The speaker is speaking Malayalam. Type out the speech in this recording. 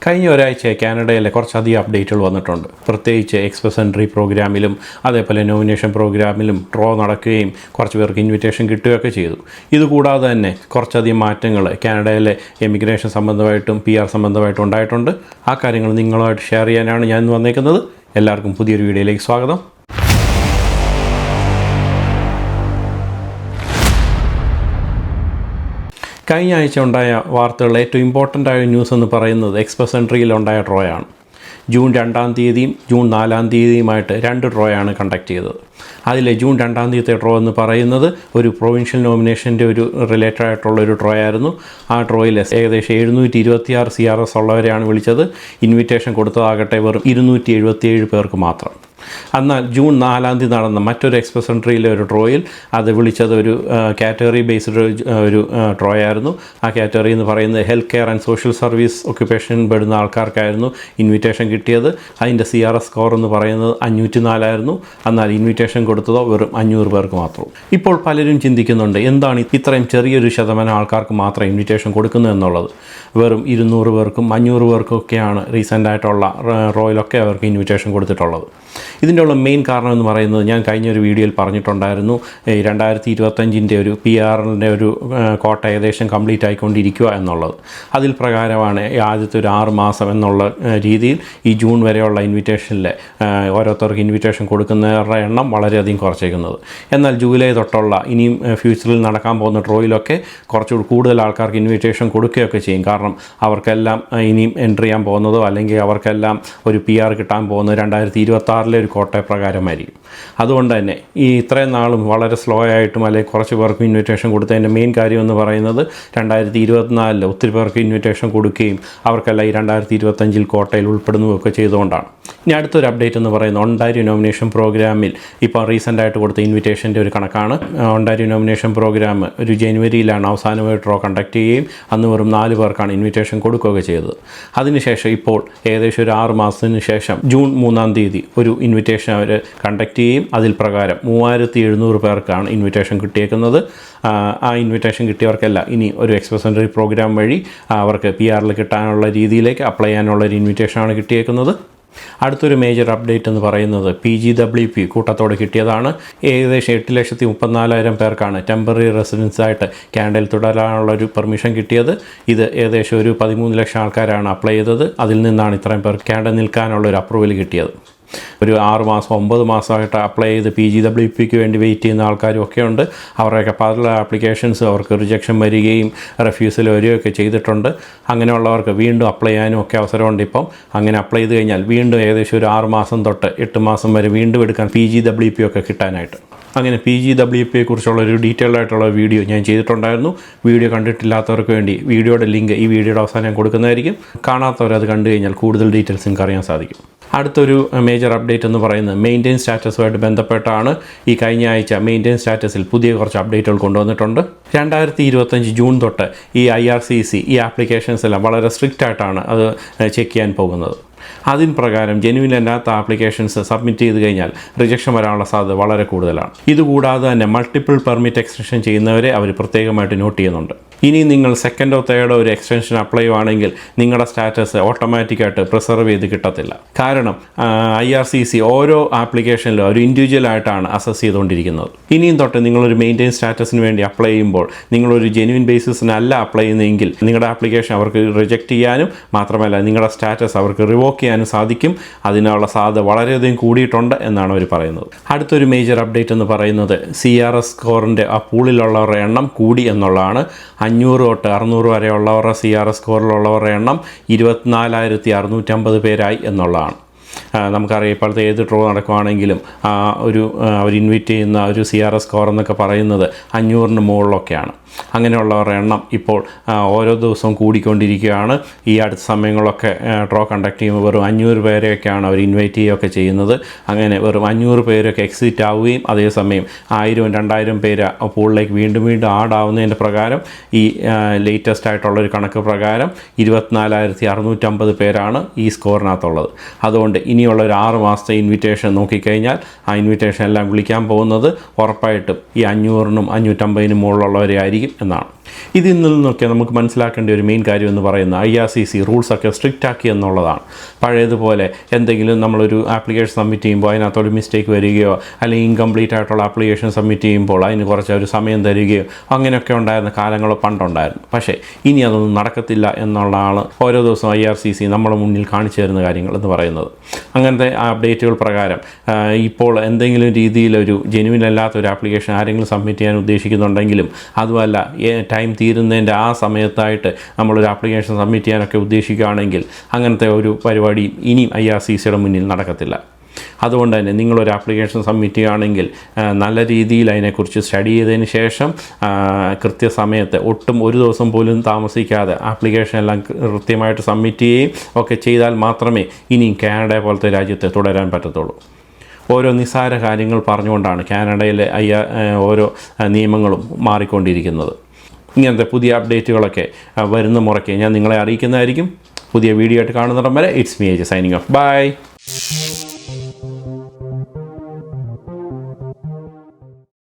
കഴിഞ്ഞ ഒരാഴ്ച കാനഡയിലെ കുറച്ചധികം അപ്ഡേറ്റുകൾ വന്നിട്ടുണ്ട്. പ്രത്യേകിച്ച് എക്സ്പ്രസ് എൻട്രി പ്രോഗ്രാമിലും അതേപോലെ നോമിനേഷൻ പ്രോഗ്രാമിലും ഡ്രോ നടക്കുകയും കുറച്ച് പേർക്ക് ഇൻവിറ്റേഷൻ കിട്ടുകയൊക്കെ ചെയ്തു. ഇതുകൂടാതെ തന്നെ കുറച്ചധികം മാറ്റങ്ങൾ കാനഡയിലെ എമിഗ്രേഷൻ സംബന്ധമായിട്ടും PR സംബന്ധമായിട്ടും ഉണ്ടായിട്ടുണ്ട്. ആ കാര്യങ്ങൾ നിങ്ങളുമായിട്ട് ഷെയർ ചെയ്യാനാണ് ഞാൻ വന്നേക്കുന്നത്. എല്ലാവർക്കും പുതിയൊരു വീഡിയോയിലേക്ക് സ്വാഗതം. കഴിഞ്ഞ ആഴ്ച ഉണ്ടായ വാർത്തകളിൽ ഏറ്റവും ഇമ്പോർട്ടൻ്റ് ആയ ന്യൂസ് എന്ന് പറയുന്നത് എക്സ്പ്രസ് എൻട്രിയിലുണ്ടായ ഡ്രോയാണ്. ജൂൺ 2-ാം തീയതിയും ജൂൺ 4-ാം തീയതിയുമായിട്ട് 2 ഡ്രോയാണ് കണ്ടക്ട് ചെയ്തത്. അതിൽ ജൂൺ 2-ാം തീയതിത്തെ ഡ്രോ എന്ന് പറയുന്നത് ഒരു പ്രൊവിൻഷ്യൽ നോമിനേഷൻ്റെ ഒരു റിലേറ്റഡ് ആയിട്ടുള്ളൊരു ഡ്രോ ആയിരുന്നു. ആ ഡ്രോയിൽ ഏകദേശം 726 CRS ഉള്ളവരെയാണ് വിളിച്ചത്. ഇൻവിറ്റേഷൻ കൊടുത്തതാകട്ടെ വെറും 277 പേർക്ക് മാത്രം. എന്നാൽ ജൂൺ 4-ാം തീയതി നടന്ന മറ്റൊരു എക്സ്പ്രസ് എൻട്രിയിലെ ഒരു ഡ്രോയിൽ അത് വിളിച്ചത് ഒരു കാറ്റഗറി ബേസ്ഡ് ഒരു ഡ്രോ ആയിരുന്നു. ആ കാറ്റഗറി എന്ന് പറയുന്നത് health care and social service occupation പെടുന്ന ആൾക്കാർക്കായിരുന്നു ഇൻവിറ്റേഷൻ കിട്ടിയത്. അതിൻ്റെ CRS സ്കോർ എന്ന് പറയുന്നത് 504 ആയിരുന്നു. എന്നാൽ ഇൻവിറ്റേഷൻ കൊടുത്തതോ വെറും 500 പേർക്ക് മാത്രം. ഇപ്പോൾ പലരും ചിന്തിക്കുന്നുണ്ട്, എന്താണ് ഇത്രയും ചെറിയൊരു ശതമാനം ആൾക്കാർക്ക് മാത്രം ഇൻവിറ്റേഷൻ കൊടുക്കുന്നു എന്നുള്ളത്. വെറും 200 പേർക്കും 500 പേർക്കും ഒക്കെയാണ് റീസെൻ്റായിട്ടുള്ള ഡ്രോയിലൊക്കെ അവർക്ക് ഇൻവിറ്റേഷൻ കൊടുത്തിട്ടുള്ളത്. ഇതിൻ്റെ ഉള്ള മെയിൻ കാരണം എന്ന് പറയുന്നത് ഞാൻ കഴിഞ്ഞൊരു വീഡിയോയിൽ പറഞ്ഞിട്ടുണ്ടായിരുന്നു. 2025 ഒരു PRൻ്റെ ഒരു കോട്ട ഏകദേശം കംപ്ലീറ്റ് ആയിക്കൊണ്ടിരിക്കുക എന്നുള്ളത്. അതിൽ പ്രകാരമാണ് ആദ്യത്തെ ഒരു 6 മാസം എന്നുള്ള രീതിയിൽ ഈ ജൂൺ വരെയുള്ള ഇൻവിറ്റേഷനിൽ ഓരോരുത്തർക്ക് ഇൻവിറ്റേഷൻ കൊടുക്കുന്നവരുടെ എണ്ണം വളരെയധികം കുറച്ചേക്കുന്നത്. എന്നാൽ ജൂലൈ തൊട്ടുള്ള ഇനിയും ഫ്യൂച്ചറിൽ നടക്കാൻ പോകുന്ന ഡ്രോയിലൊക്കെ കുറച്ചുകൂടി കൂടുതൽ ആൾക്കാർക്ക് ഇൻവിറ്റേഷൻ കൊടുക്കുകയൊക്കെ ചെയ്യും. കാരണം അവർക്കെല്ലാം ഇനിയും എൻട്രി ചെയ്യാൻ പോകുന്നതോ അല്ലെങ്കിൽ അവർക്കെല്ലാം ഒരു PR കിട്ടാൻ പോകുന്നത് 2026 ഒരു കോട്ട പ്രകാരമായിരിക്കും. അതുകൊണ്ട് തന്നെ ഈ ഇത്രയും നാളും വളരെ സ്ലോ ആയിട്ടും അല്ലെങ്കിൽ കുറച്ച് പേർക്ക് ഇൻവിറ്റേഷൻ കൊടുത്തതിൻ്റെ മെയിൻ കാര്യം എന്ന് പറയുന്നത് 2024 ഒത്തിരി പേർക്ക് ഇൻവിറ്റേഷൻ കൊടുക്കുകയും അവർക്കെല്ലാം ഈ 2025 കോട്ടയിൽ ഉൾപ്പെടുന്നതൊക്കെ ചെയ്തുകൊണ്ടാണ്. ഇനി അടുത്തൊരു അപ്ഡേറ്റ് എന്ന് പറയുന്നത് ഒണ്ടാരിയോ നോമിനേഷൻ പ്രോഗ്രാമിൽ ഇപ്പോൾ റീസെൻ്റായിട്ട് കൊടുത്ത ഇൻവിറ്റേഷൻ്റെ ഒരു കണക്കാണ്. ഒണ്ടാരിയോ നോമിനേഷൻ പ്രോഗ്രാം ഒരു ജനുവരിയിലാണ് അവസാനമായി ഡ്രോ കണ്ടക്ട് ചെയ്യുകയും അന്ന് വെറും 4 പേർക്കാണ് ഇൻവിറ്റേഷൻ കൊടുക്കുകയൊക്കെ ചെയ്തത്. അതിനുശേഷം ഇപ്പോൾ ഏകദേശം ഒരു 6 മാസത്തിന് ശേഷം ജൂൺ 3-ാം തീയതി ഒരു ഇൻവിറ്റേഷൻ അവർ കണ്ടക്ട് ചെയ്യും. അതിൽ പ്രകാരം 3700 പേർക്കാണ് ഇൻവിറ്റേഷൻ കിട്ടിയേക്കുന്നത്. ആ ഇൻവിറ്റേഷൻ കിട്ടിയവർക്കെല്ലാം ഇനി ഒരു എക്സ്പ്രസ് എൻട്രി പ്രോഗ്രാം വഴി അവർക്ക് PRൽ കിട്ടാനുള്ള രീതിയിലേക്ക് അപ്ലൈ ചെയ്യാനുള്ളൊരു ഇൻവിറ്റേഷനാണ് കിട്ടിയേക്കുന്നത്. അടുത്തൊരു മേജർ അപ്ഡേറ്റ് എന്ന് പറയുന്നത് PGWP കൂട്ടത്തോടെ കിട്ടിയതാണ്. ഏകദേശം 8,34,000 പേർക്കാണ് ടെമ്പററി റെസിഡൻസായിട്ട് കാനഡയിൽ തുടരാനുള്ളൊരു പെർമിഷൻ കിട്ടിയത്. ഇത് ഏകദേശം ഒരു 13 ലക്ഷം ആൾക്കാരാണ് അപ്ലൈ ചെയ്തത്. അതിൽ നിന്നാണ് ഇത്രയും പേർ കാനഡ നിൽക്കാനുള്ളൊരു അപ്രൂവൽ കിട്ടിയത്. ഒരു 6 മാസം 9 മാസമായിട്ട് അപ്ലൈ ചെയ്ത് PGWPക്ക് വേണ്ടി വെയിറ്റ് ചെയ്യുന്ന ആൾക്കാരും ഒക്കെ ഉണ്ട്. അവരുടെയൊക്കെ പല ആപ്ലിക്കേഷൻസ് അവർക്ക് റിജക്ഷൻ വരികയും റെഫ്യൂസൽ വരികയൊക്കെ ചെയ്തിട്ടുണ്ട്. അങ്ങനെയുള്ളവർക്ക് വീണ്ടും അപ്ലൈ ചെയ്യാനും ഒക്കെ അവസരമുണ്ട്. ഇപ്പം അങ്ങനെ അപ്ലൈ ചെയ്ത് കഴിഞ്ഞാൽ വീണ്ടും ഏകദേശം ഒരു 6 മാസം തൊട്ട് 8 മാസം വരെ വീണ്ടും എടുക്കാൻ PGWP ഒക്കെ കിട്ടാനായിട്ട്. അങ്ങനെ PGWPയെക്കുറിച്ചുള്ളൊരു ഡീറ്റെയിൽഡ് ആയിട്ടുള്ള വീഡിയോ ഞാൻ ചെയ്തിട്ടുണ്ടായിരുന്നു. വീഡിയോ കണ്ടിട്ടില്ലാത്തവർക്ക് വേണ്ടി വീഡിയോയുടെ ലിങ്ക് ഈ വീഡിയോയുടെ അവസാനം ഞാൻ കൊടുക്കുന്നതായിരിക്കും. കാണാത്തവർ അത് കണ്ടു കഴിഞ്ഞാൽ കൂടുതൽ ഡീറ്റെയിൽസ് നിങ്ങൾക്ക് അറിയാൻ സാധിക്കും. അടുത്തൊരു മേജർ അപ്ഡേറ്റ് എന്ന് പറയുന്നത് മെയിൻറ്റെയിൻ സ്റ്റാറ്റസുമായിട്ട് ബന്ധപ്പെട്ടാണ്. ഈ കഴിഞ്ഞ ആഴ്ച മെയിൻറ്റെയിൻ സ്റ്റാറ്റസിൽ പുതിയ കുറച്ച് അപ്ഡേറ്റുകൾ കൊണ്ടുവന്നിട്ടുണ്ട്. 2025 ജൂൺ തൊട്ട് ഈ IRCC ഈ ആപ്ലിക്കേഷൻസ് എല്ലാം വളരെ സ്ട്രിക്റ്റ് ആയിട്ടാണ് അത് ചെക്ക് ചെയ്യാൻ പോകുന്നത്. അതിന് പ്രകാരം ജെനുവിൻ അല്ലാത്ത ആപ്ലിക്കേഷൻസ് സബ്മിറ്റ് ചെയ്ത് കഴിഞ്ഞാൽ റിജക്ഷൻ വരാനുള്ള സാധ്യത വളരെ കൂടുതലാണ്. ഇതുകൂടാതെ തന്നെ മൾട്ടിപ്പിൾ പെർമിറ്റ് എക്സ്റ്റൻഷൻ ചെയ്യുന്നവരെ അവർ പ്രത്യേകമായിട്ട് നോട്ട് ചെയ്യുന്നുണ്ട്. ഇനി നിങ്ങൾ 2ോ 3ോ ഒരു എക്സ്റ്റൻഷൻ അപ്ലൈ ചെയ്യുകയാണെങ്കിൽ നിങ്ങളുടെ സ്റ്റാറ്റസ് ഓട്ടോമാറ്റിക്കായിട്ട് പ്രിസർവ് ചെയ്ത് കിട്ടത്തില്ല. കാരണം IRCC ഓരോ ആപ്ലിക്കേഷനിലും ഒരു ഇൻഡിവിജ്വൽ ആയിട്ടാണ് അസസ് ചെയ്തുകൊണ്ടിരിക്കുന്നത്. ഇനിയും തൊട്ട് നിങ്ങളൊരു മെയിൻറ്റെയിൻ സ്റ്റാറ്റസിന് വേണ്ടി അപ്ലൈ ചെയ്യുമ്പോൾ നിങ്ങളൊരു ജെനുവിൻ ബേസിസിനല്ല അപ്ലൈ ചെയ്യുന്നതെങ്കിൽ നിങ്ങളുടെ ആപ്ലിക്കേഷൻ അവർക്ക് റിജക്റ്റ് ചെയ്യാനും മാത്രമല്ല നിങ്ങളുടെ സ്റ്റാറ്റസ് അവർക്ക് റിവോക്ക് ചെയ്യാനും സാധിക്കും. അതിനുള്ള സാധ്യത വളരെയധികം കൂടിയിട്ടുണ്ട് എന്നാണ് അവർ പറയുന്നത്. അടുത്തൊരു മേജർ അപ്ഡേറ്റ് എന്ന് പറയുന്നത് CRS സ്കോറിൻ്റെ ആ പൂളിലുള്ളവരുടെ എണ്ണം കൂടി എന്നുള്ളതാണ്. 500 തൊട്ട് 600 വരെയുള്ളവരുടെ CRS സ്കോറിലുള്ളവരുടെ എണ്ണം 24,650 പേരായി എന്നുള്ളതാണ്. നമുക്കറിയാം ഇപ്പോഴത്തെ ഏത് ഡ്രോ നടക്കുവാണെങ്കിലും അവർ ഇൻവൈറ്റ് ചെയ്യുന്ന ഒരു CRS സ്കോർ എന്നൊക്കെ പറയുന്നത് 500-ന് മുകളിലൊക്കെയാണ്. അങ്ങനെയുള്ളവരുടെ എണ്ണം ഇപ്പോൾ ഓരോ ദിവസവും കൂടിക്കൊണ്ടിരിക്കുകയാണ്. ഈ അടുത്ത സമയങ്ങളൊക്കെ ഡ്രോ കണ്ടക്ട് ചെയ്യുമ്പോൾ വെറും 500 പേരെയൊക്കെയാണ് അവർ ഇൻവൈറ്റ് ചെയ്യുകയൊക്കെ ചെയ്യുന്നത്. അങ്ങനെ വെറും 500 പേരൊക്കെ എക്സിറ്റ് ആവുകയും അതേസമയം 1000-2000 പേര് പൂളിലേക്ക് വീണ്ടും ആഡ് ആവുന്നതിൻ്റെ പ്രകാരം ഈ ലേറ്റസ്റ്റ് ആയിട്ടുള്ളൊരു കണക്ക് പ്രകാരം 24,650 പേരാണ് ഈ സ്കോറിനകത്തുള്ളത്. അതുകൊണ്ട് ഇനിയുള്ള ഒരു 6 മാസത്തെ ഇൻവിറ്റേഷൻ നോക്കിക്കഴിഞ്ഞാൽ ആ ഇൻവിറ്റേഷൻ എല്ലാം വിളിക്കാൻ പോകുന്നത് ഉറപ്പായിട്ടും ഈ 500-നും 550-നും മുകളിലുള്ളവരെ ആയിരിക്കും. ചെയ്യും എന്നാണ്. ഇതിൽ നിന്നൊക്കെ നമുക്ക് മനസ്സിലാക്കേണ്ട ഒരു മെയിൻ കാര്യം എന്ന് പറയുന്നത് IRCC റൂൾസൊക്കെ സ്ട്രിക്റ്റ് ആക്കി എന്നുള്ളതാണ്. പഴയതുപോലെ എന്തെങ്കിലും നമ്മളൊരു ആപ്ലിക്കേഷൻ സബ്മിറ്റ് ചെയ്യുമ്പോൾ അതിനകത്തൊരു മിസ്റ്റേക്ക് വരികയോ അല്ലെങ്കിൽ ഇൻകംപ്ലീറ്റ് ആയിട്ടുള്ള ആപ്ലിക്കേഷൻ സബ്മിറ്റ് ചെയ്യുമ്പോൾ അതിന് കുറച്ച് ഒരു സമയം തരികയോ അങ്ങനെയൊക്കെ ഉണ്ടായിരുന്ന കാലങ്ങൾ പണ്ടുണ്ടായിരുന്നു. പക്ഷേ ഇനി അതൊന്നും നടക്കത്തില്ല എന്നുള്ളതാണ് ഓരോ ദിവസവും IRCC നമ്മുടെ മുന്നിൽ കാണിച്ചു തരുന്ന കാര്യങ്ങൾ എന്ന് പറയുന്നത്. അങ്ങനത്തെ അപ്ഡേറ്റുകൾ പ്രകാരം ഇപ്പോൾ എന്തെങ്കിലും രീതിയിലൊരു ജെനുവിൻ അല്ലാത്തൊരു ആപ്ലിക്കേഷൻ ആരെങ്കിലും സബ്മിറ്റ് ചെയ്യാൻ ഉദ്ദേശിക്കുന്നുണ്ടെങ്കിലും അതുമല്ല ടൈം തീരുന്നതിൻ്റെ ആ സമയത്തായിട്ട് നമ്മളൊരു ആപ്ലിക്കേഷൻ സബ്മിറ്റ് ചെയ്യാനൊക്കെ ഉദ്ദേശിക്കുകയാണെങ്കിൽ അങ്ങനത്തെ ഒരു പരിപാടി ഇനിയും IRCCയുടെ മുന്നിൽ നടക്കത്തില്ല. അതുകൊണ്ട് തന്നെ നിങ്ങളൊരു ആപ്ലിക്കേഷൻ സബ്മിറ്റ് ചെയ്യുകയാണെങ്കിൽ നല്ല രീതിയിൽ അതിനെക്കുറിച്ച് സ്റ്റഡി ചെയ്തതിന് ശേഷം കൃത്യസമയത്ത് ഒട്ടും ഒരു ദിവസം പോലും താമസിക്കാതെ ആപ്ലിക്കേഷൻ എല്ലാം കൃത്യമായിട്ട് സബ്മിറ്റ് ചെയ്യുകയും ഒക്കെ ചെയ്താൽ മാത്രമേ ഇനിയും കാനഡ പോലത്തെ രാജ്യത്ത് തുടരാൻ പറ്റത്തുള്ളൂ. ഓരോ നിസ്സാര കാര്യങ്ങൾ പറഞ്ഞുകൊണ്ടാണ് കാനഡയിലെ ഓരോ നിയമങ്ങളും മാറിക്കൊണ്ടിരിക്കുന്നത്. ഇങ്ങനത്തെ പുതിയ അപ്ഡേറ്റുകളൊക്കെ വരുന്ന മുറയ്ക്ക് ഞാൻ നിങ്ങളെ അറിയിക്കുന്നതായിരിക്കും. പുതിയ വീഡിയോ ആയിട്ട് കാണുന്നിടം വരെ it's me AJ signing off. By.